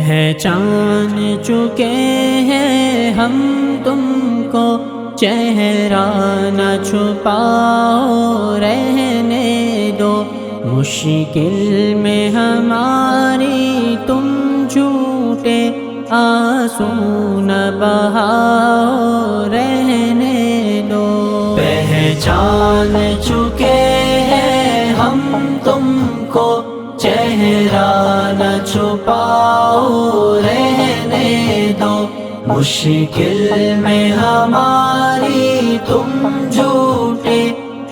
پہچان چکے ہیں ہم تم کو، چہرہ نہ چھپاؤ رہنے دو، مشکل میں ہماری تم جھوٹے آنسو نہ بہاؤ رہنے دو۔ پہچان چکے ہیں ہم تم کو، چہرہ نہ چھپاؤ رہنے دو، مشکل میں ہماری تم جھوٹے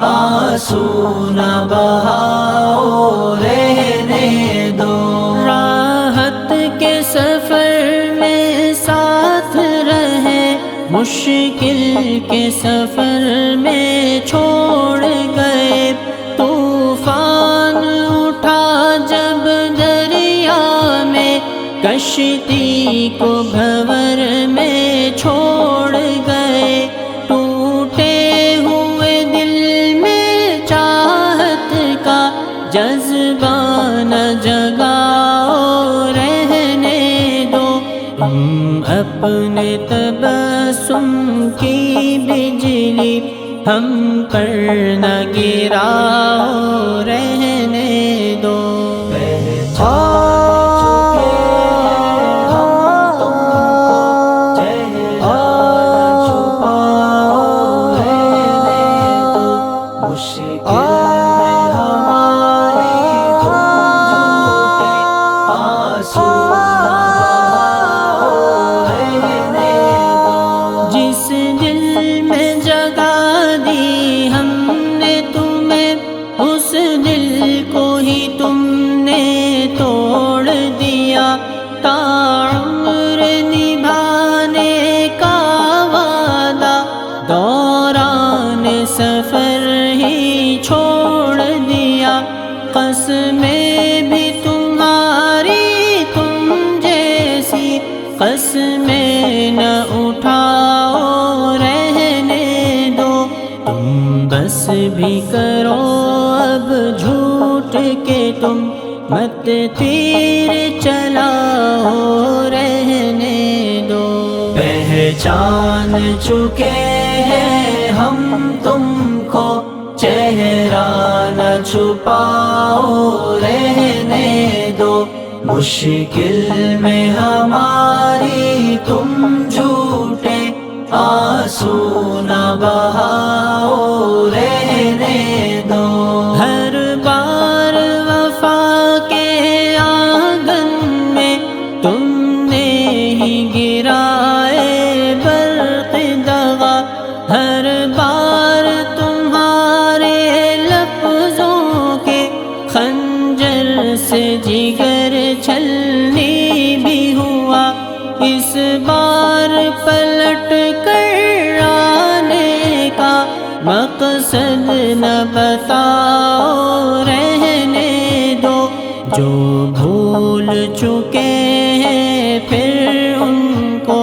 آنسو نہ بہاؤ رہنے دو۔ راحت کے سفر میں ساتھ رہے، مشکل کے سفر میں چھوڑ گئے، طوفان اٹھا جب دریا میں، کشتی کو بھنور میں چھوڑ گئے، ٹوٹے ہوئے دل میں چاہت کا جذبہ نہ جگاؤ رہنے دو، تم اپنے تبسم کی بجلی ہم پر نہ گراؤ رہنے دو۔ جس دل میں جگہ دی ہم نے تمہیں، اس دل کو ہی تم نے توڑ دیا، تا عمر نبھانے کا وعدہ دوران سفر ہی چھوڑ دیا، قسمیں بھی تمہاری تم جیسی قسمیں نہ اٹھاؤ رہنے دو، تم بس بھی کرو اب جھوٹ کے تم مت تیر چلاؤ رہنے دو۔ پہچان چکے ہیں ہم تم کو، چہرہ نہ چھپاؤ رہنے دو، مشکل میں ہماری تم جھوٹے آنسو نہ بہاؤ رہنے دو۔ ہر بار وفا کے آنگن میں تم نے ہی گرائے برق دغا، ہر بار تمہارے لفظوں کے خنجر سے جگر چھلنی بھی ہوا، اس بار پلٹ کر آنے کا مقصد نہ بتاؤ رہنے دو، جو بھول چکے ہیں پھر ان کو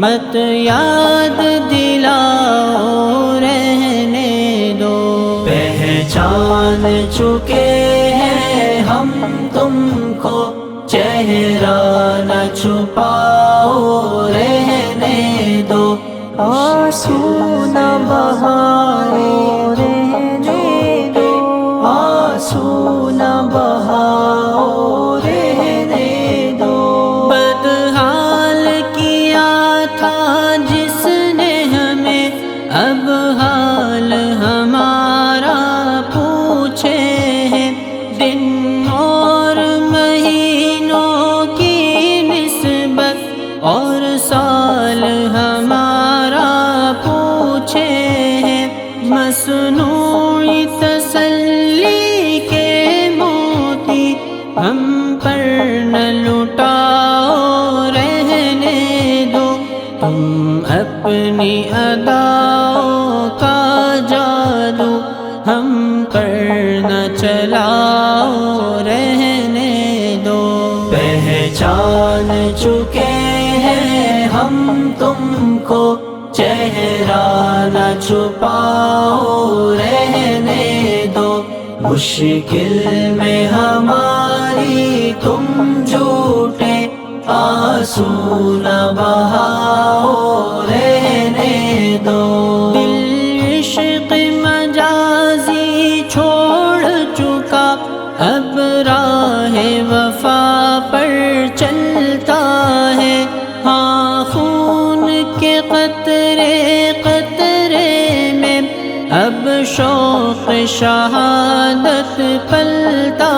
مت یاد دلاؤ رہنے دو۔ پہچان چکے ہیں ہم تم کو، چہرہ نہ چھپاؤ رہنے دو، آنسو نہ بہاؤ رہنے دو، آنسو نہ بہاؤ رہنے دو۔ بدحال کیا تھا جس نے ہمیں، اب حال ہمارا پوچھے ہیں، دن اور مہینوں کی نسبت اور سال ہمارا پوچھے ہیں، مصنوعی تسلی کے موتی ہم پر نہ لٹاؤ رہنے دو، تم اپنی اداؤں کا جادو ہم پر نہ چلاؤ رہنے دو۔ پہچان چکے ہیں ہم تم کو، چہرہ نہ چھپاؤ رہنے دو، مشکل میں ہماری تم جھوٹے آنسو نہ بہاؤ رہنے دو، دل عشق مجازی چھوڑ چکا اب راہ وفا پر چلتا ہے، ہاں خون کے قطرے قطرے میں اب شوق شہادت پلتا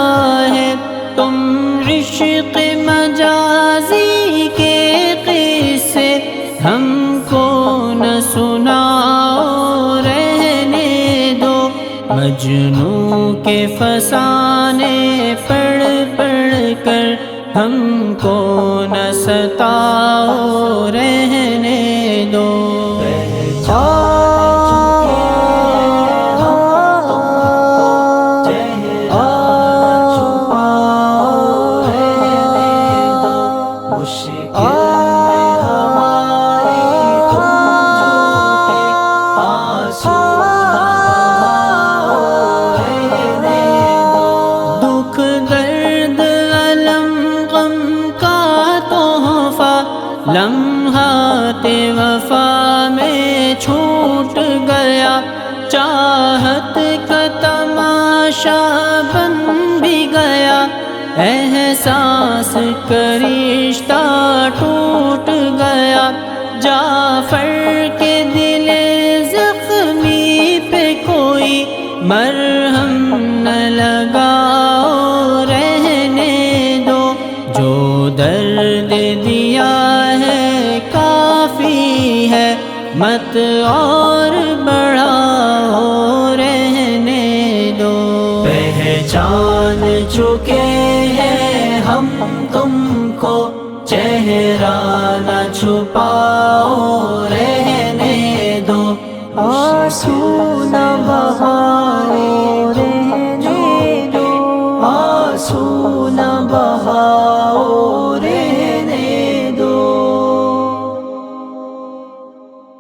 ہے، تم عشق مجازی کے قصے ہم کو نہ سناؤ رہنے دو، مجنوں کے فسانے پڑھ پڑھ کر ہم کو نہ ستاؤ رہنے دو، دکھ درد علم غم کا تحفہ لمحات وفا میں چھوٹ گیا، چاہت کا تماشا بن بھی گیا، احساس کا رشتہ ٹوٹ گیا، جعفر کے دل زخمی پہ کوئی مرہم نہ لگاؤ رہنے دو، جو درد دیا ہے کافی ہے مت اور بڑھاؤ رہنے دو، پہچان چکے ہیں ہم تم کو چہرہ نہ چھپاؤ